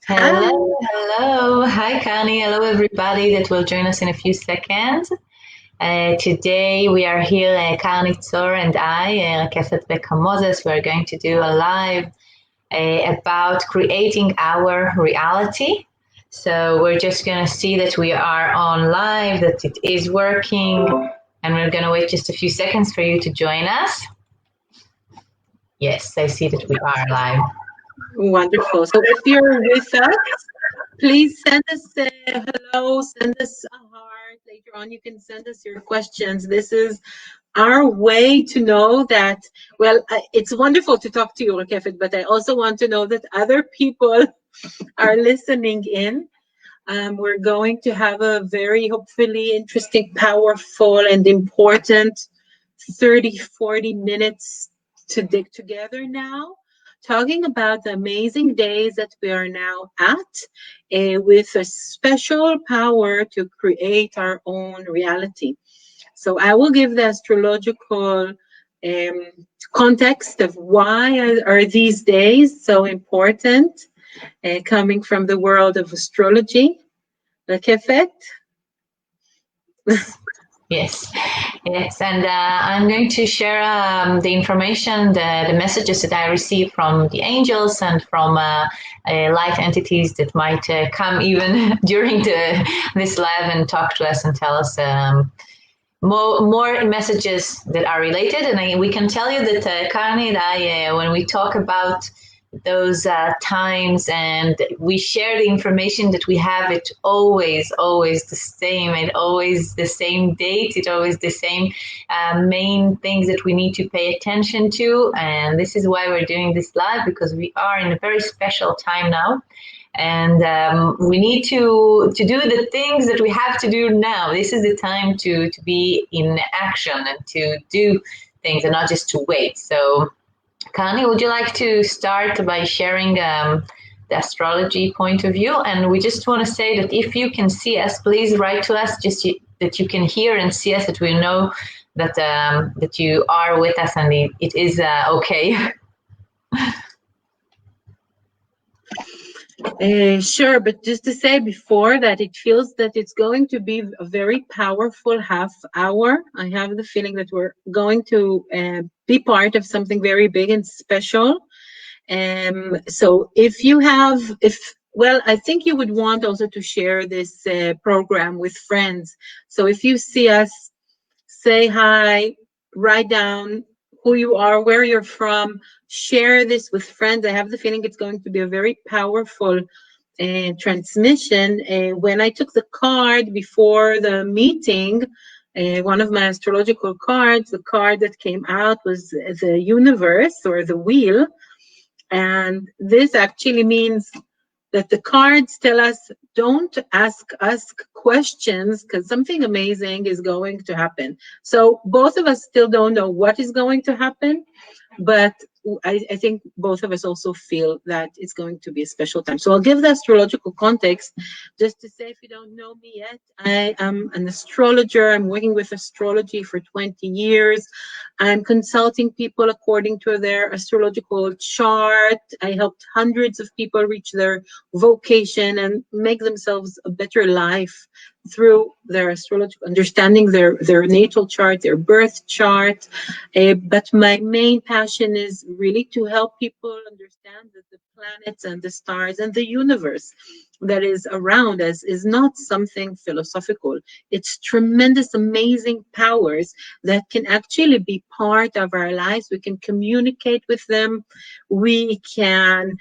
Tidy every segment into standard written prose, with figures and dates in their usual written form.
Hello, hello. Hi, Karni. Hello, everybody that will join us in a few seconds. Today we are here, Karni Zor and I, Rakefet Neka Moses. We are going to do a live about creating our reality. So we're just going to see that we are on live, that it is working, and we're going to wait just a few seconds for you to join us. Yes, I see that we are live. Wonderful. So if you're with us, please send us a hello, send us a heart. Later on, you can send us your questions. This is our way to know that, well, it's wonderful to talk to you, Rakefet, but I also want to know that other people are listening in. We're going to have a very, hopefully, interesting, powerful, and important 30, 40 minutes to dig together now, talking about the amazing days that we are now at, with a special power to create our own reality. So I will give the astrological context of why are these days so important, coming from the world of astrology. Rakefet? Yes, and I'm going to share the information, the messages that I received from the angels and from light entities that might come even during this live and talk to us and tell us more messages that are related. And we can tell you that Karni and I, when we talk about those times and we share the information that we have, it always the same, it always the same date, it always the same main things that we need to pay attention to. And this is why we're doing this live, because we are in a very special time now, and we need to do the things that we have to do now. This is the time to be in action and to do things and not just to wait. So Karni, would you like to start by sharing the astrology point of view? And we just want to say that if you can see us, please write to us, just that you can hear and see us, that we know that that you are with us and it is okay. Sure, but just to say before that, it feels that it's going to be a very powerful half hour. I have the feeling that we're going to be part of something very big and special. So well, I think you would want also to share this program with friends. So if you see us, say hi, write down who you are, where you're from, share this with friends. I have the feeling it's going to be a very powerful transmission. When I took the card before the meeting, one of my astrological cards, the card that came out was the universe or the wheel. And this actually means that the cards tell us, don't ask us questions, because something amazing is going to happen. So both of us still don't know what is going to happen, but I think both of us also feel that it's going to be a special time. So I'll give the astrological context just to say, if you don't know me yet, I am an astrologer. I'm working with astrology for 20 years. I'm consulting people according to their astrological chart. I helped hundreds of people reach their vocation and make themselves a better life through their astrological understanding, their natal chart, their birth chart. But my main passion is really to help people understand that the planets and the stars and the universe that is around us is not something philosophical. It's tremendous, amazing powers that can actually be part of our lives. We can communicate with them. We can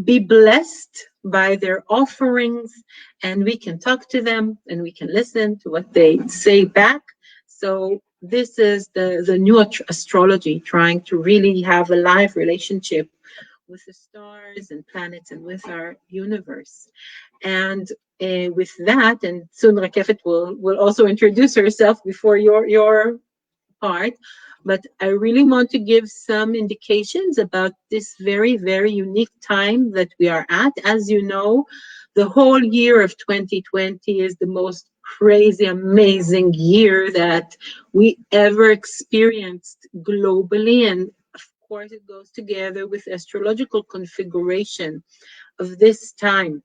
be blessed by their offerings, and we can talk to them and we can listen to what they say back. So this is the new astrology, trying to really have a live relationship with the stars and planets and with our universe. And with that, and soon Rakefet will also introduce herself before your part, but I really want to give some indications about this very, very unique time that we are at. As you know, the whole year of 2020 is the most crazy, amazing year that we ever experienced globally. And of course, it goes together with astrological configuration of this time.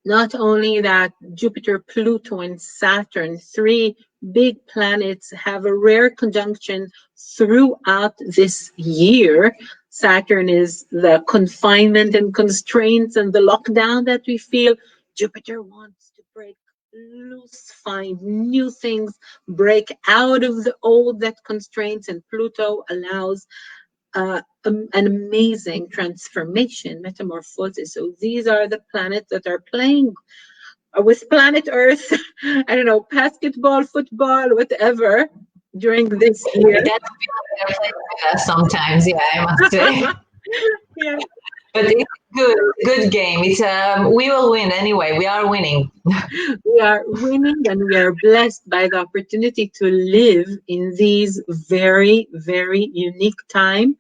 Not only that, Jupiter, Pluto, and Saturn, three big planets, have a rare conjunction throughout this year. Saturn is the confinement and constraints and the lockdown that we feel. Jupiter wants to break loose, find new things, break out of the old that constraints, and Pluto allows an amazing transformation, metamorphosis. So these are the planets that are playing with planet Earth, I don't know, basketball, football, whatever, during this year. It does feel like they're playing with us sometimes, yeah, I must say. Yeah. But it's good game. It's we will win anyway. We are winning. We are winning, and we are blessed by the opportunity to live in these very, very unique time,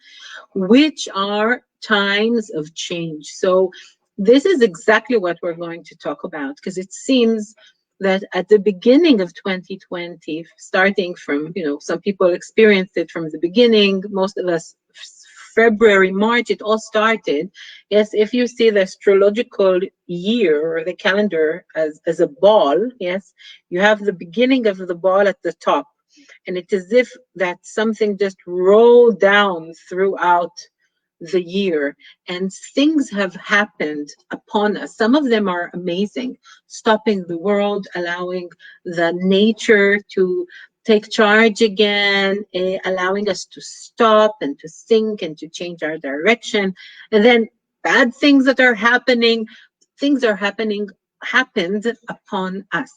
which are times of change. So this is exactly what we're going to talk about, because it seems that at the beginning of 2020, starting from, some people experienced it from the beginning, most of us February, March, it all started. Yes, if you see the astrological year or the calendar as a ball, yes, you have the beginning of the ball at the top. And it's as if that something just rolled down throughout the year, and things have happened upon us. Some of them are amazing, stopping the world, allowing the nature to take charge again, allowing us to stop and to think and to change our direction. And then bad things that are happening, happened upon us.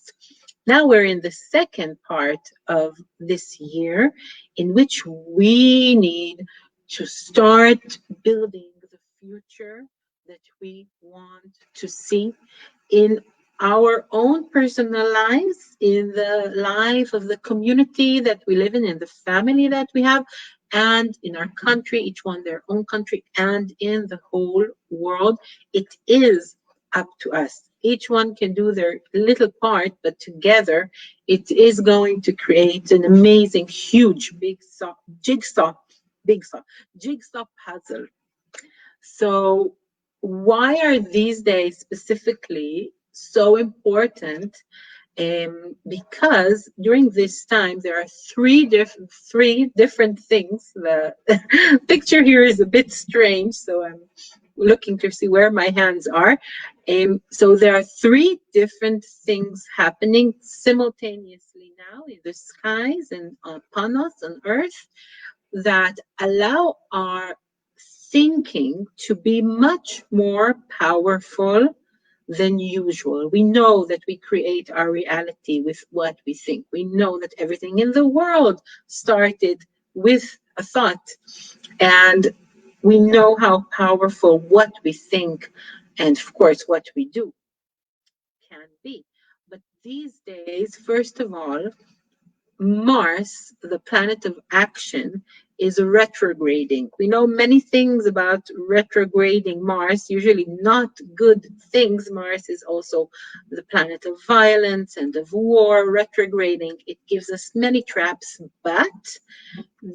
Now we're in the second part of this year, in which we need to start building the future that we want to see in our own personal lives, in the life of the community that we live in the family that we have, and in our country, each one their own country, and in the whole world. It is up to us. Each one can do their little part, but together it is going to create an amazing, huge, jigsaw puzzle. So why are these days specifically so important? Because during this time there are three different things. The picture here is a bit strange, so I'm looking to see where my hands are. So there are three different things happening simultaneously now in the skies and upon us on Earth, that allow our thinking to be much more powerful than usual. We know that we create our reality with what we think. We know that everything in the world started with a thought, and we know how powerful what we think and, of course, what we do can be. But these days, first of all, Mars, the planet of action, is retrograding. We know many things about retrograding Mars, usually not good things. Mars is also the planet of violence and of war. Retrograding, it gives us many traps, but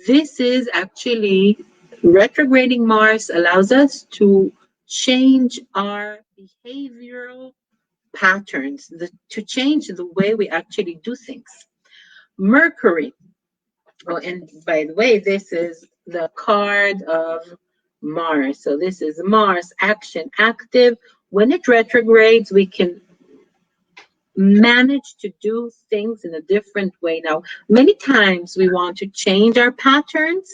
this is actually, retrograding Mars allows us to change our behavioral patterns, to change the way we actually do things. Mercury. Oh, and by the way, this is the card of Mars. So this is Mars, action, active. When it retrogrades, we can manage to do things in a different way. Now, many times we want to change our patterns,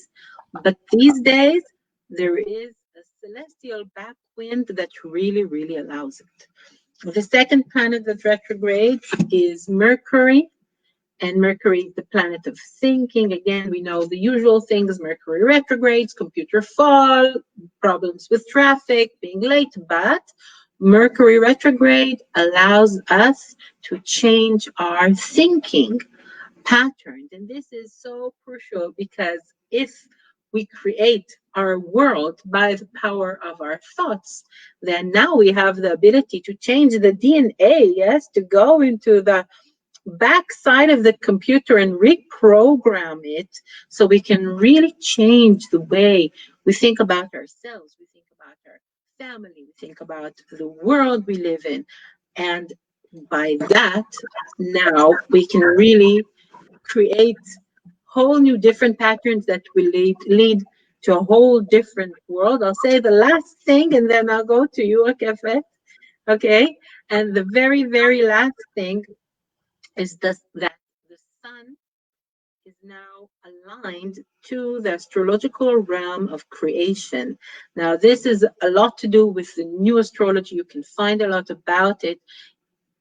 but these days there is a celestial backwind that really, really allows it. The second planet that retrogrades is Mercury. And Mercury is the planet of thinking. Again, we know the usual things. Mercury retrogrades, computer fall, problems with traffic, being late. But Mercury retrograde allows us to change our thinking patterns. And this is so crucial, because if we create our world by the power of our thoughts, then now we have the ability to change the DNA, yes, to go into the backside of the computer and reprogram it, so we can really change the way We think about ourselves, we think about our family, we think about the world we live in. And by that, now we can really create whole new different patterns that will lead to a whole different world. I'll say the last thing and then I'll go to you, Rakefet. Okay. And the very, very last thing is that the sun is now aligned to the astrological realm of creation. Now, this is a lot to do with the new astrology. You can find a lot about it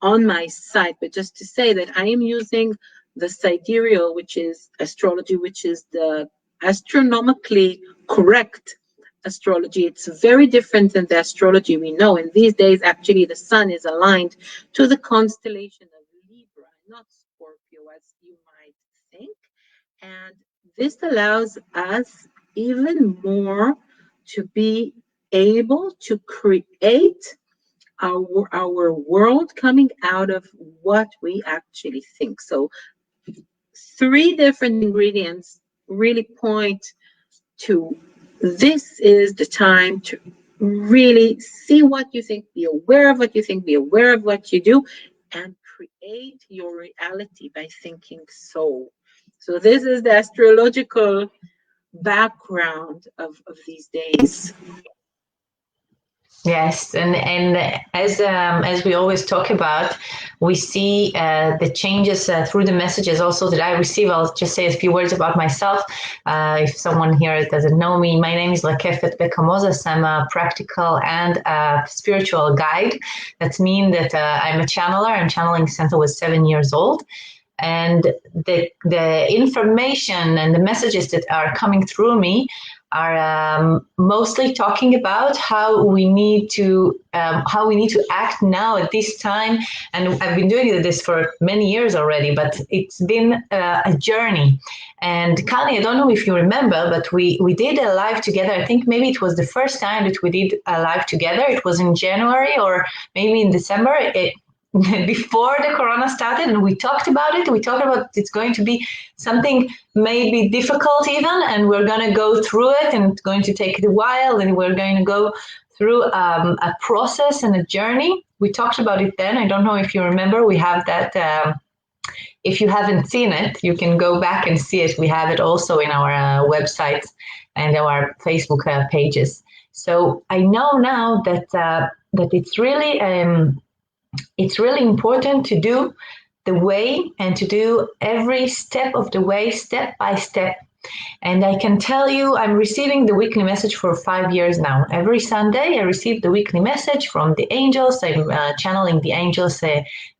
on my site, but just to say that I am using the sidereal, which is astrology, which is the astronomically correct astrology. It's very different than the astrology we know. And these days, actually, the sun is aligned to the constellation of Libra, not Scorpio, as you might think. And this allows us even more to be able to create our world coming out of what we actually think. So 3 different ingredients really point to this is the time to really see what you think, be aware of what you think, be aware of what you do, and create your reality by thinking so. So this is the astrological background of these days. Yes, and as we always talk about, we see the changes through the messages also that I receive. I'll just say a few words about myself. If someone here doesn't know me, my name is Rakefet Neka Moses. I'm a practical and a spiritual guide. That means that I'm a channeler. I'm channeling since I was 7 years old. And the information and the messages that are coming through me are mostly talking about how we need to act now at this time. And I've been doing this for many years already, but it's been a journey. And Karni, I don't know if you remember, but we did a live together. I think maybe it was the first time that we did a live together. It was in January or maybe in December. Before the corona started, and we talked about it. We talked about it's going to be something maybe difficult even, and we're going to go through it, and it's going to take a while, and we're going to go through a process and a journey. We talked about it then. I don't know if you remember. We have that. If you haven't seen it, you can go back and see it. We have it also in our websites and our Facebook pages. So I know now that it's really important to do the way and to do every step of the way, step by step. And I can tell you, I'm receiving the weekly message for 5 years now. Every Sunday, I receive the weekly message from the angels. I'm channeling the angels,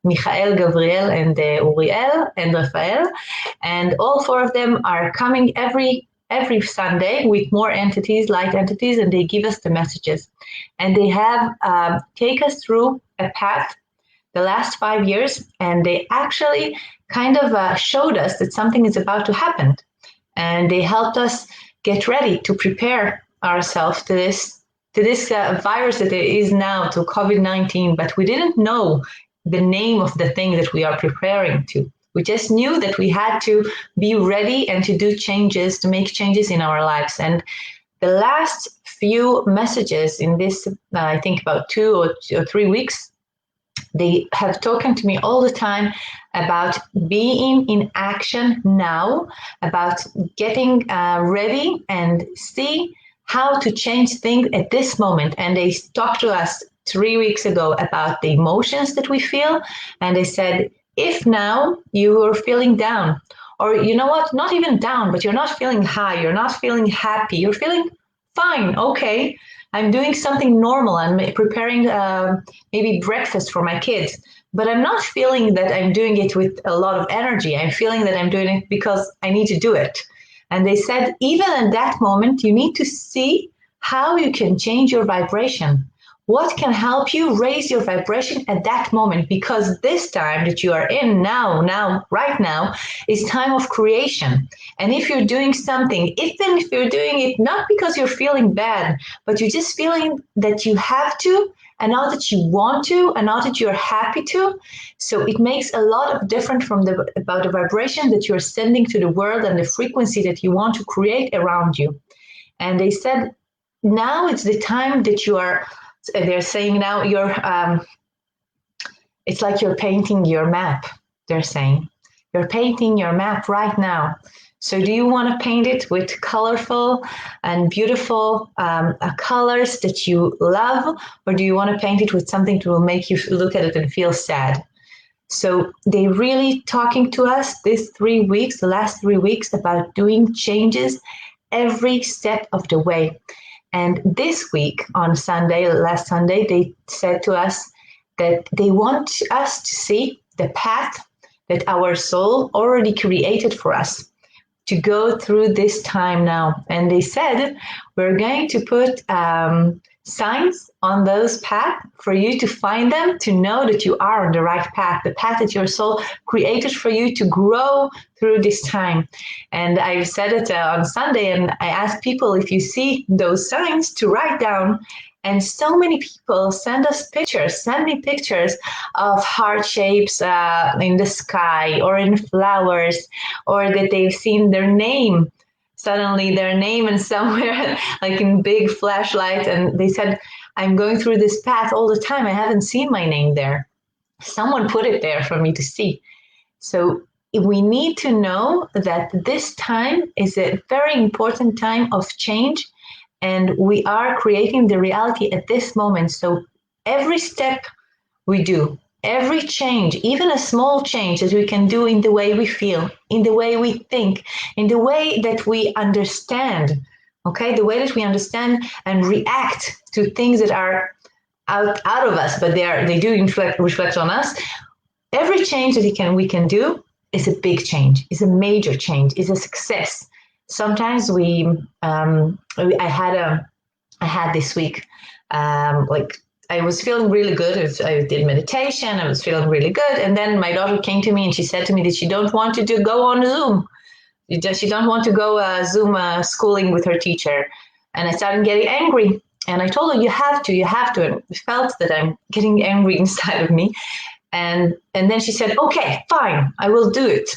Michael, Gabriel, and Uriel, and Raphael. And all 4 of them are coming every Sunday with more entities, light entities, and they give us the messages. And they have take us through a path the last 5 years, and they actually kind of showed us that something is about to happen. And they helped us get ready to prepare ourselves to this virus that it is now, to COVID-19. But we didn't know the name of the thing that we are preparing to. We just knew that we had to be ready and to do changes, to make changes in our lives. And the last few messages in this, I think about 2 or 3 weeks, they have talked to me all the time about being in action now, about getting ready and see how to change things at this moment. And they talked to us 3 weeks ago about the emotions that we feel. And they said, if now you are feeling down, or you know what, not even down, but you're not feeling high, you're not feeling happy, you're feeling fine, okay, I'm doing something normal. I'm preparing maybe breakfast for my kids, but I'm not feeling that I'm doing it with a lot of energy. I'm feeling that I'm doing it because I need to do it. And they said, even at that moment, you need to see how you can change your vibration. What can help you raise your vibration at that moment? Because this time that you are in right now, is time of creation. And if you're doing something, even if you're doing it not because you're feeling bad, but you're just feeling that you have to, and not that you want to, and not that you're happy to, so it makes a lot of difference about the vibration that you're sending to the world and the frequency that you want to create around you. And they said, now it's the time that you are, they're saying now you're, it's like you're painting your map, they're saying. You're painting your map right now. So do you want to paint it with colorful and beautiful colors that you love, or do you want to paint it with something that will make you look at it and feel sad? So they really talking to us this 3 weeks, the last 3 weeks, about doing changes every step of the way. And this week on Sunday, last Sunday, they said to us that they want us to see the path that our soul already created for us to go through this time now. And they said, we're going to put signs on those paths for you to find them, to know that you are on the right path, the path that your soul created for you to grow through this time. And I said it on Sunday, and I asked people, if you see those signs, to write down. And so many people send me pictures of heart shapes in the sky or in flowers, or that they've seen their name, suddenly their name and somewhere like in big flashlights. And they said, I'm going through this path all the time. I haven't seen my name there. Someone put it there for me to see. So we need to know that this time is a very important time of change, and we are creating the reality at this moment. So every step we do, every change, even a small change that we can do in the way we feel, in the way we think, in the way that we understand, okay, the way that we understand and react to things that are out of us, but they do reflect on us. Every change that we can do is a big change, is a major change, is a success. Sometimes I had this week, like I was feeling really good. I did meditation. I was feeling really good. And then my daughter came to me and she said to me that she don't want to go on Zoom. She don't want to go Zoom schooling with her teacher. And I started getting angry. And I told her, you have to. And I felt that I'm getting angry inside of me. And then she said, okay, fine, I will do it.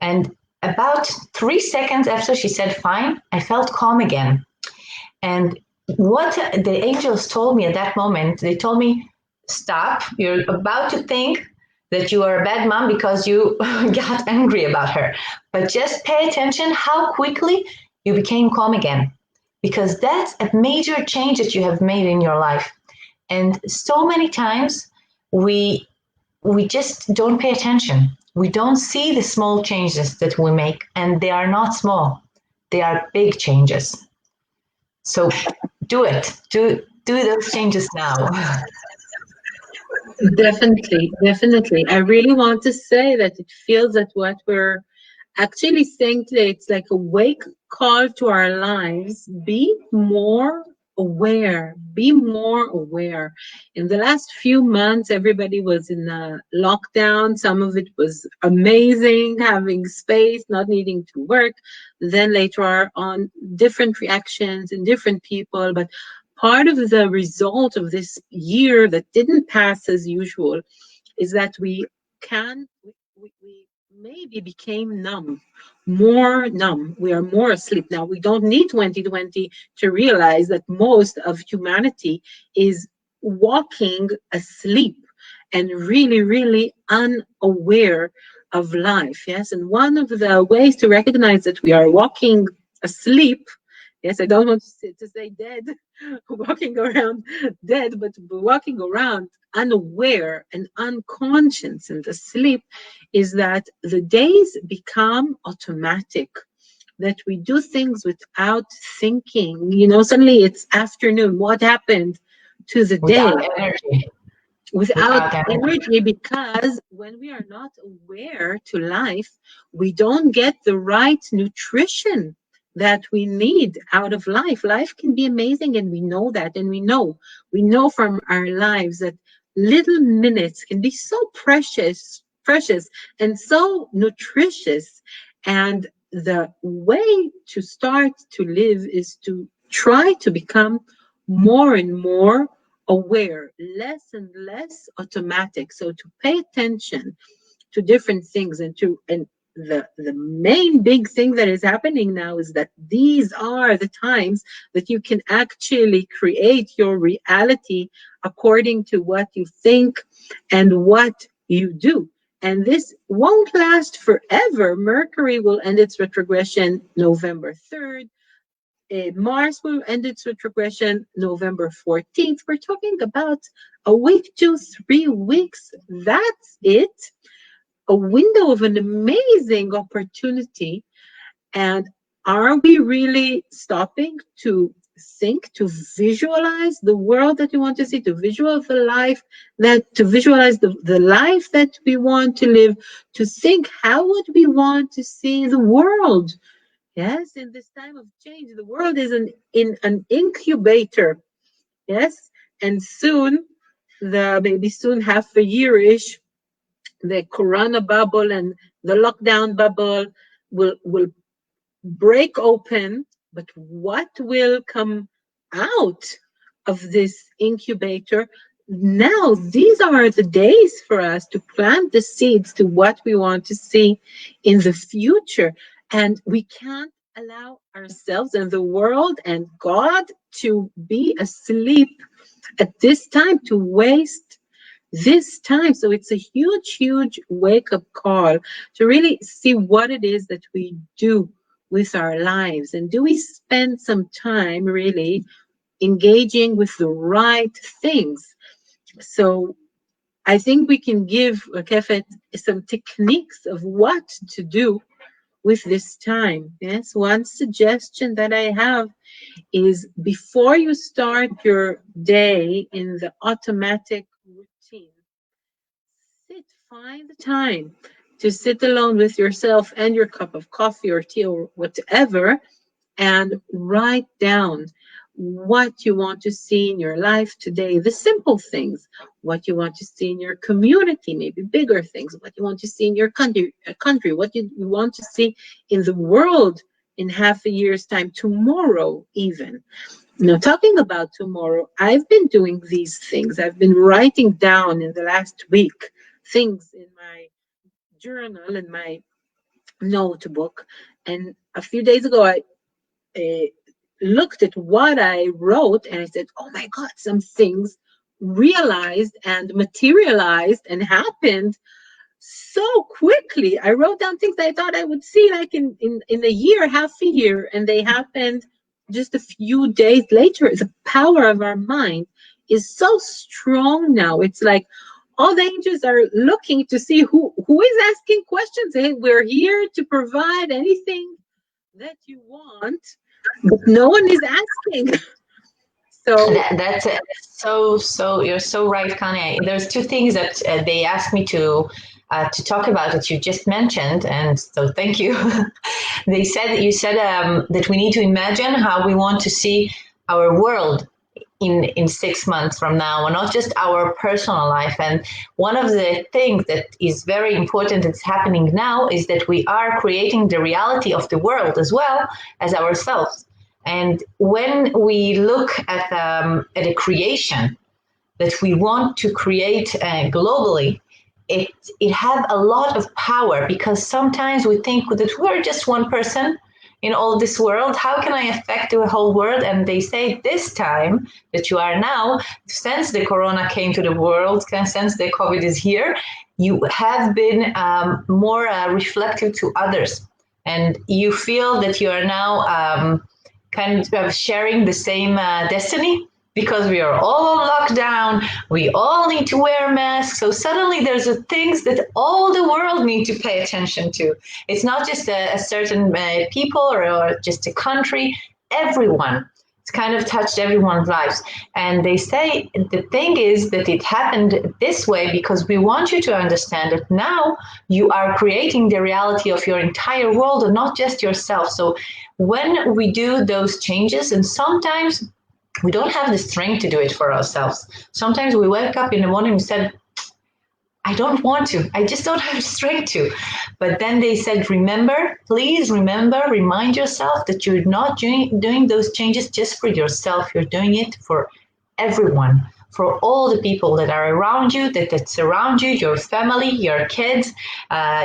And about 3 seconds after she said fine, I felt calm again. And what the angels told me at that moment, they told me, stop, you're about to think that you are a bad mom because you got angry about her. But just pay attention how quickly you became calm again, because that's a major change that you have made in your life. And so many times we just don't pay attention. We don't see the small changes that we make, and they are not small. They are big changes. So do it. Do those changes now. Definitely. I really want to say that it feels that what we're actually saying today, it's like a wake call to our lives. Be more aware. Be more aware. In the last few months, everybody was in a lockdown. Some of it was amazing, having space, not needing to work. Then later on, different reactions in different people. But part of the result of this year that didn't pass as usual is that we maybe became more numb. We are more asleep now. We don't need 2020 to realize that most of humanity is walking asleep and really, really unaware of life. Yes. And one of the ways to recognize that we are walking asleep, yes, I don't want to say dead, walking around dead, but walking around unaware and unconscious and asleep, is that the days become automatic, that we do things without thinking. Suddenly it's afternoon. What happened to the day? Without energy, because when we are not aware to life, we don't get the right nutrition that we need out of life. Life can be amazing, and we know that, and we know from our lives that little minutes can be so precious and so nutritious. And the way to start to live is to try to become more and more aware, less and less automatic. So to pay attention to different things and the main big thing that is happening now is that these are the times that you can actually create your reality according to what you think and what you do. And this won't last forever. Mercury will end its retrogression November 3rd. Mars will end its retrogression November 14th. We're talking about a week to 3 weeks. That's it. A window of an amazing opportunity. And are we really stopping to think, to visualize the world that we want to see, to visualize the life that we want to live, to think how would we want to see the world? Yes, in this time of change, the world is in an incubator. Yes, and soon, maybe soon, half a year-ish, the corona bubble and the lockdown bubble will break open. But what will come out of this incubator? Now, these are the days for us to plant the seeds to what we want to see in the future. And we can't allow ourselves and the world and God to be asleep at this time, to waste this time. So it's a huge, huge wake-up call to really see what it is that we do with our lives. And do we spend some time really engaging with the right things? So I think we can give Rakefet some techniques of what to do with this time. Yes, one suggestion that I have is before you start your day in the automatic routine, find the time to sit alone with yourself and your cup of coffee or tea or whatever, and write down what you want to see in your life today, the simple things, what you want to see in your community, maybe bigger things, what you want to see in your country, what you want to see in the world in half a year's time, tomorrow even. Now, talking about tomorrow, I've been doing these things. I've been writing down in the last week things in my journal, in my notebook. And a few days ago, I looked at what I wrote and I said, oh my God, some things realized and materialized and happened so quickly. I wrote down things I thought I would see like in a year, half a year, and they happened just a few days later. The power of our mind is so strong now. It's like all the angels are looking to see who is asking questions. Hey, we're here to provide anything that you want, but no one is asking. So That's so you're so right, Kanye. There's two things that they asked me to talk about that you just mentioned, and so thank you. They said you said that we need to imagine how we want to see our world in 6 months from now, and not just our personal life. And one of the things that is very important that's happening now is that we are creating the reality of the world as well as ourselves. And when we look at a creation that we want to create globally, it has a lot of power, because sometimes we think that we're just one person in all this world. How can I affect the whole world? And they say this time that you are now, since the corona came to the world, since the COVID is here, you have been more reflective to others. And you feel that you are now kind of sharing the same destiny, because we are all locked down, we all need to wear masks. So suddenly there's things that all the world need to pay attention to. It's not just a certain people or just a country, everyone. It's kind of touched everyone's lives. And they say the thing is that it happened this way because we want you to understand that now you are creating the reality of your entire world and not just yourself. So when we do those changes, and sometimes we don't have the strength to do it for ourselves. Sometimes we wake up in the morning and said, I don't want to. I just don't have strength to. But then they said, remember, please remember, remind yourself that you're not doing those changes just for yourself. You're doing it for everyone, for all the people that are around you, that surround you, your family, your kids,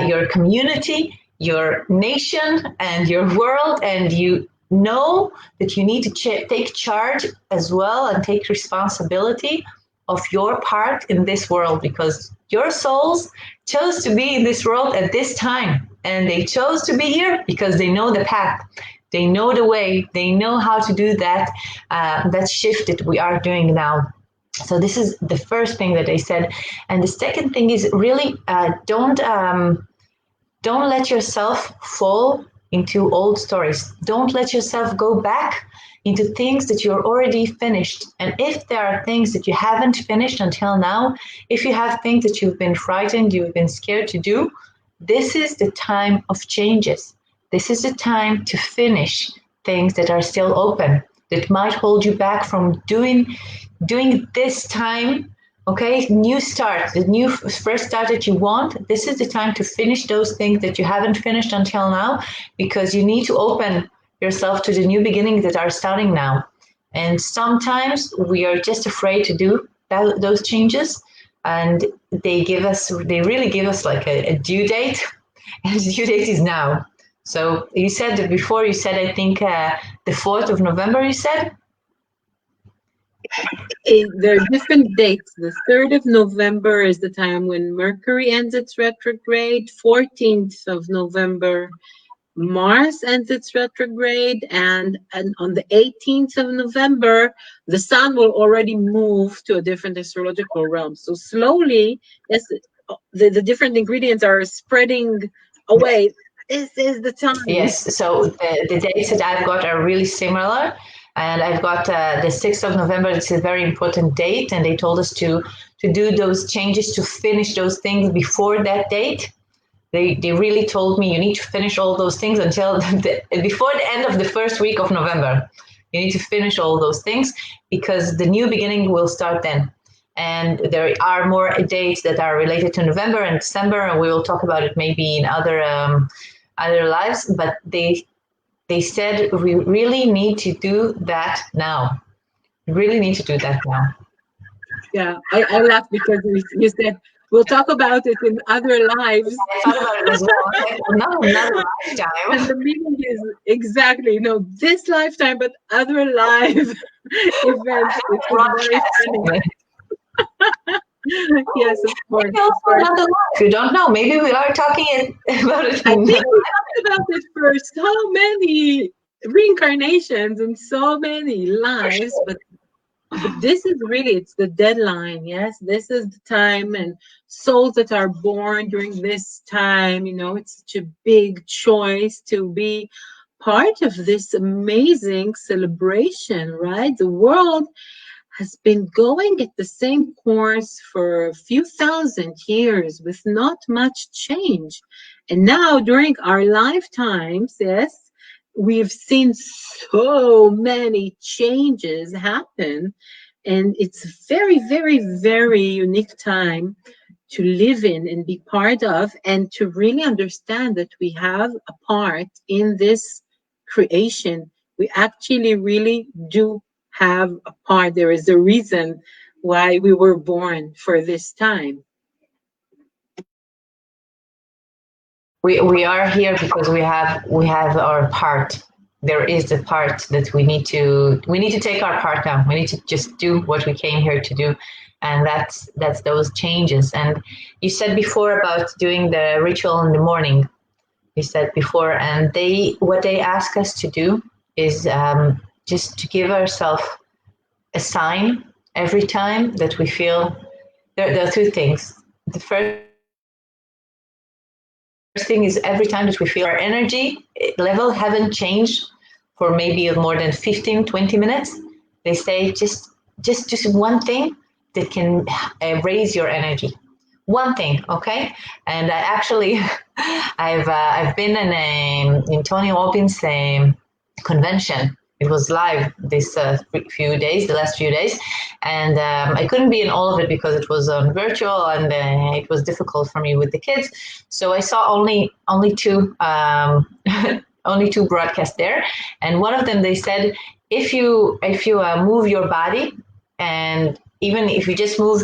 your community. your nation and your world, and you know that you need to take charge as well and take responsibility of your part in this world, because your souls chose to be in this world at this time, and they chose to be here because they know the path, they know the way, they know how to do that that shift that we are doing now. So this is the first thing that they said. And the second thing is really don't let yourself fall into old stories. Don't let yourself go back into things that you're already finished. And if there are things that you haven't finished until now, if you have things that you've been frightened, you've been scared to do, this is the time of changes. This is the time to finish things that are still open, that might hold you back from doing this time. Okay, new start, the new first start that you want. This is the time to finish those things that you haven't finished until now, because you need to open yourself to the new beginnings that are starting now. And sometimes we are just afraid to do those changes, and they really give us like a due date, and the due date is now. So you said that before, you said, I think the 4th of November, you said? There are different dates. The 3rd of November is the time when Mercury ends its retrograde. 14th of November, Mars ends its retrograde. And on the 18th of November, the Sun will already move to a different astrological realm. So slowly, yes, the different ingredients are spreading away. This is the time. Yes, so the dates that I've got are really similar. And I've got the 6th of November. It's a very important date, and they told us to do those changes, to finish those things before that date. They really told me you need to finish all those things until before the end of the first week of November. You need to finish all those things, because the new beginning will start then. And there are more dates that are related to November and December, and we will talk about it maybe in other lives. But they said we really need to do that now. We really need to do that now. Yeah, I laugh because you said we'll talk about it in other lives. I thought about it as well. Like, not another lifetime. And the meaning is exactly, this lifetime, but other live events. It's very funny. Yes, of course. Maybe also another life. You don't know. Maybe we are talking about it. I think we talked about it for so many reincarnations and so many lives, but this is really, it's the deadline. Yes, this is the time, and souls that are born during this time, it's such a big choice to be part of this amazing celebration, right? The world has been going at the same course for a few thousand years with not much change. And now during our lifetimes, yes, we've seen so many changes happen. And it's a very, very, very unique time to live in and be part of, and to really understand that we have a part in this creation. We actually really do have a part. There is a reason why we were born for this time. We are here because we have our part. There is the part that we need to take our part now. We need to just do what we came here to do, and that's those changes. And you said before about doing the ritual in the morning. You said before, and what they ask us to do is just to give ourselves a sign every time that we feel. There are two things. The first thing is every time that we feel our energy level haven't changed for maybe more than 15-20 minutes, they say just one thing that can raise your energy. One thing, okay? And I've been in Tony Robbins' convention. It was live this the last few days, and I couldn't be in all of it because it was virtual, and it was difficult for me with the kids. So I saw only two only two broadcasts there, and one of them they said if you move your body, and even if you just move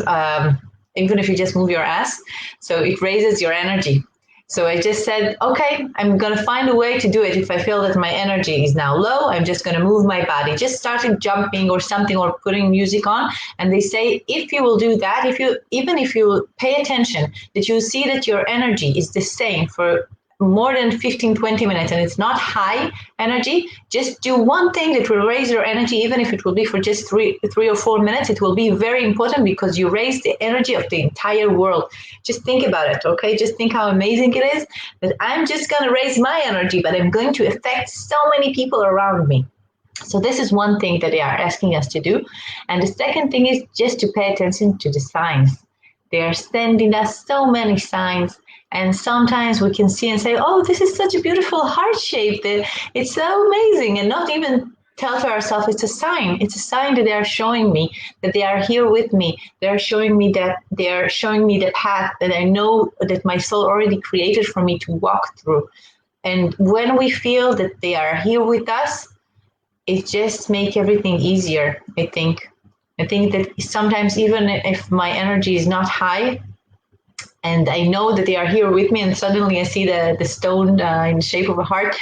your ass, so it raises your energy. So I just said, okay, I'm going to find a way to do it. If I feel that my energy is now low, I'm just going to move my body. Just starting jumping or something, or putting music on. And they say, if you will do that, even if you pay attention, that you see that your energy is the same for more than 15, 20 minutes, and it's not high energy, just do one thing that will raise your energy, even if it will be for just three or 4 minutes. It will be very important, because you raise the energy of the entire world. Just think about it, okay? Just think how amazing it is that I'm just going to raise my energy, but I'm going to affect so many people around me. So this is one thing that they are asking us to do. And the second thing is just to pay attention to the signs. They are sending us so many signs. And sometimes we can see and say, oh, this is such a beautiful heart shape. It's so amazing. And not even tell to ourselves it's a sign. It's a sign that they are showing me that they are here with me. They are showing me that they are showing me the path that I know that my soul already created for me to walk through. And when we feel that they are here with us, it just makes everything easier, I think. I think that sometimes, even if my energy is not high, and I know that they are here with me, and suddenly I see the stone in the shape of a heart,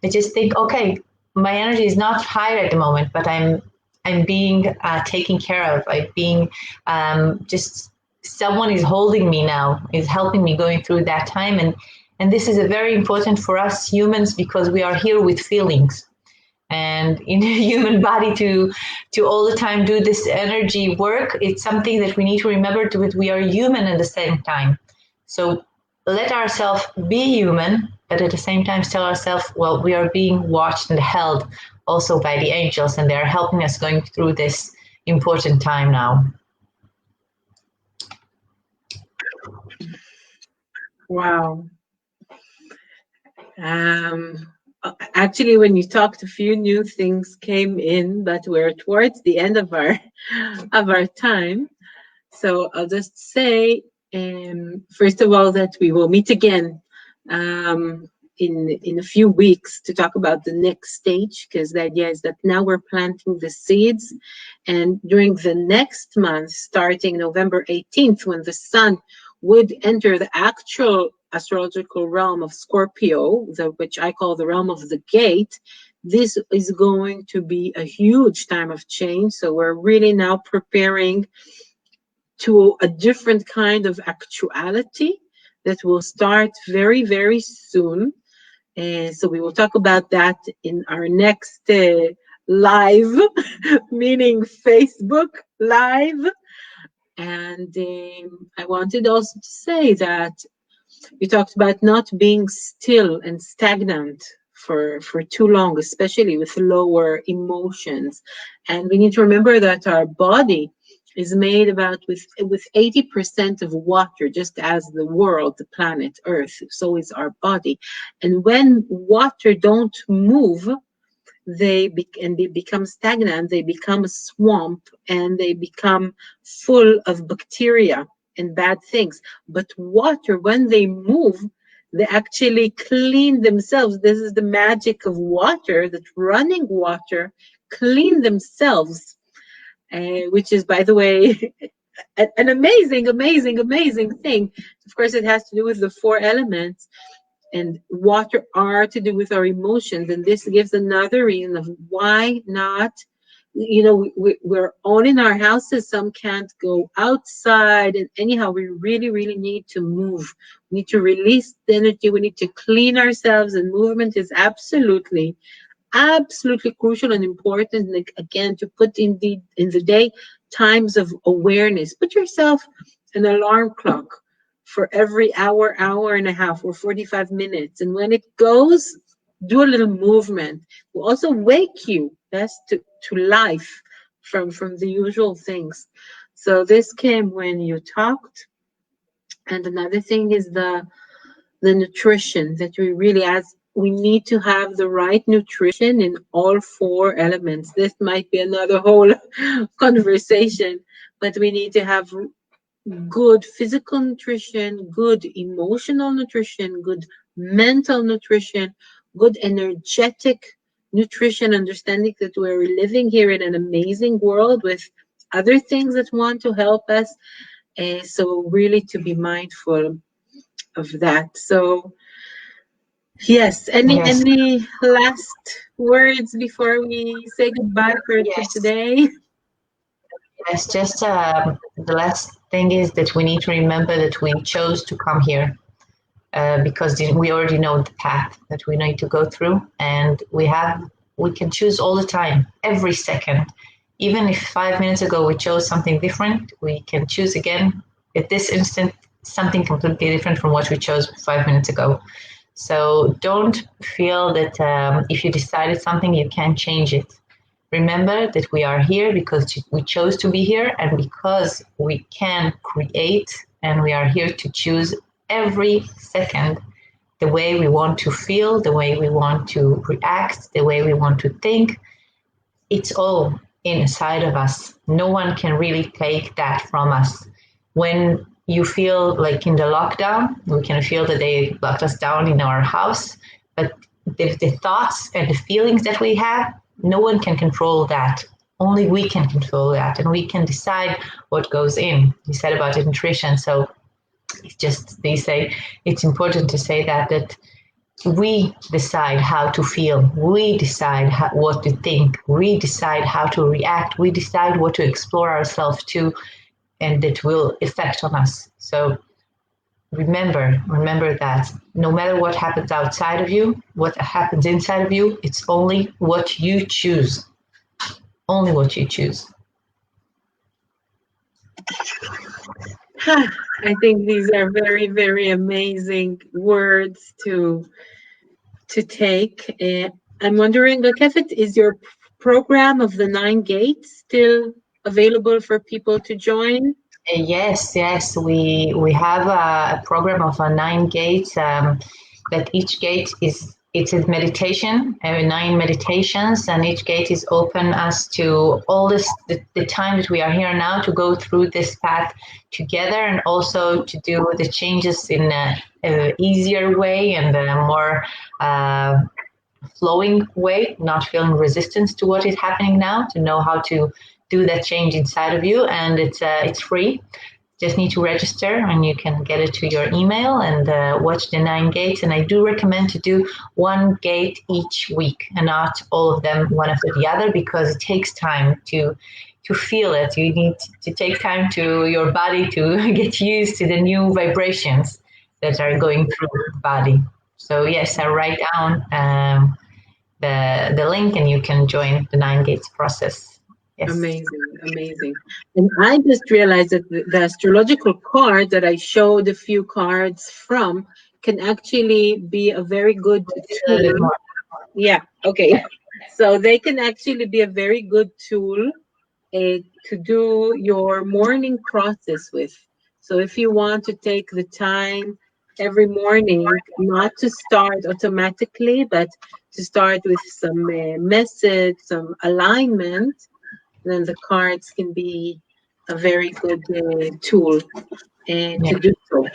I just think, okay, my energy is not high at the moment, but I'm being taken care of. I'm being just, someone is holding me now, is helping me going through that time. And this is a very important for us humans, because we are here with feelings. And in a human body to all the time do this energy work, it's something that we need to remember to it. We are human at the same time. So let ourselves be human, but at the same time tell ourselves, well, we are being watched and held also by the angels, and they're helping us going through this important time now. Wow. Actually, when you talked, a few new things came in, but we're towards the end of our time. So I'll just say, first of all, that we will meet again in a few weeks to talk about the next stage, because the idea is that now we're planting the seeds, and during the next month, starting November 18th, when the sun would enter the actual astrological realm of Scorpio, which I call the realm of the gate, this is going to be a huge time of change. So we're really now preparing to a different kind of actuality that will start very, very soon. So we will talk about that in our next live, meaning Facebook Live. And I wanted also to say that you talked about not being still and stagnant for too long, especially with lower emotions. And we need to remember that our body is made about with 80% of water, just as the world, the planet Earth, so is our body. And when water don't move, they become stagnant, they become a swamp, and they become full of bacteria and bad things. But water, when they move, they actually clean themselves. This is the magic of water, that running water clean themselves, which is, by the way, an amazing, amazing, amazing thing. Of course, it has to do with the 4 elements, and water are to do with our emotions. And this gives another reason of why not, we're all in our houses. Some can't go outside. And anyhow, we really, really need to move. We need to release the energy. We need to clean ourselves. And movement is absolutely crucial and important. And again, to put in the day times of awareness. Put yourself an alarm clock for every hour and a half, or 45 minutes. And when it goes, do a little movement. Will also wake you, yes, to life from the usual things. So this came when you talked. And another thing is the nutrition, that we need to have the right nutrition in all 4 elements. This might be another whole conversation, but we need to have good physical nutrition, good emotional nutrition, good mental nutrition, good energetic nutrition, understanding that we're living here in an amazing world with other things that want to help us. So really to be mindful. of that. So yes, any last words before we say goodbye for Yes. today? Yes, just the last thing is that we need to remember that we chose to come here because we already know the path that we need to go through, and we can choose all the time, every second. Even if 5 minutes ago we chose something different, we can choose again at this instant something completely different from what we chose 5 minutes ago. So don't feel that if you decided something, you can't change it. Remember that we are here because we chose to be here and because we can create, and we are here to choose every second the way we want to feel, the way we want to react, the way we want to think. It's all inside of us. No one can really take that from us. When you feel like in the lockdown, we can feel that they locked us down in our house, but the thoughts and the feelings that we have, no one can control that. Only we can control that, and we can decide what goes in. You said about nutrition, so it's just they say it's important to say that we decide how to feel, we decide what to think, we decide how to react, we decide what to explore ourselves to, and it will affect on us. So remember that no matter what happens outside of you, what happens inside of you, it's only what you choose. Only what you choose. I think these are very, very amazing words to take. I'm wondering, Rakefet, is your program of the 9 gates still available for people to join? Yes. We have a program of 9 gates. That each gate is it's a meditation, 9 meditations, and each gate is open as to all the time that we are here now to go through this path together, and also to do the changes in a easier way and a more flowing way, not feeling resistance to what is happening now, to know how to do that change inside of you. And it's free. Just need to register, and you can get it to your email and watch the 9 gates. And I do recommend to do 1 gate each week and not all of them one after the other, because it takes time to feel it. You need to take time to your body to get used to the new vibrations that are going through the body. So yes, I write down the link, and you can join the 9 gates process. Yes. Amazing. And I just realized that the astrological card that I showed a few cards from can actually be a very good tool. Yeah, okay. So they can actually be a very good tool to do your morning process with. So if you want to take the time every morning, not to start automatically, but to start with some message, some alignment, then the cards can be a very good tool to do so.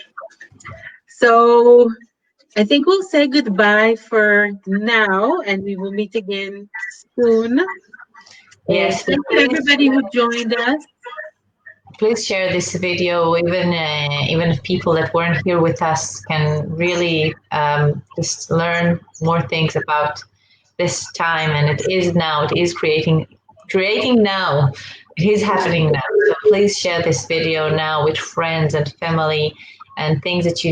So I think we'll say goodbye for now, and we will meet again soon. Yes. Thank you, everybody who joined us. Please share this video. Even if people that weren't here with us can really just learn more things about this time. And it is now. It is creating now. It is happening now. So please share this video now with friends and family, and things that you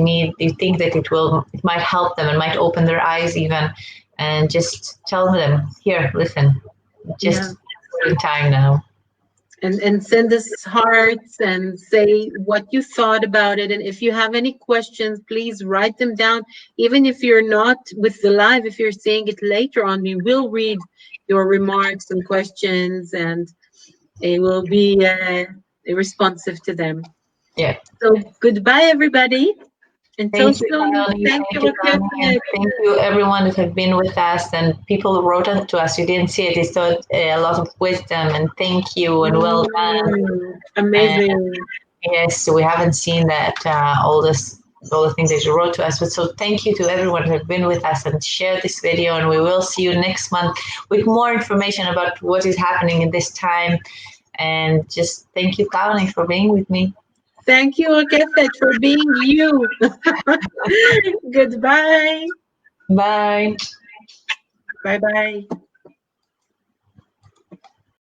think that it might help them and might open their eyes even, and just tell them, here, listen, just time now. And send us hearts and say what you thought about it. And if you have any questions, please write them down. Even if you're not with the live, if you're seeing it later on, we will read your remarks and questions, and it will be responsive to them. Yeah. So goodbye, everybody. Until soon. Thank you, Thank you, everyone that have been with us, and people who wrote to us. You didn't see it. It's a lot of wisdom, and thank you, and well done. Amazing. And yes, we haven't seen that all the things that you wrote to us. But so thank you to everyone who have been with us and shared this video. And we will see you next month with more information about what is happening in this time. And just thank you, Karni, for being with me. Thank you, Rakefet, for being you. Goodbye. Bye. Bye bye.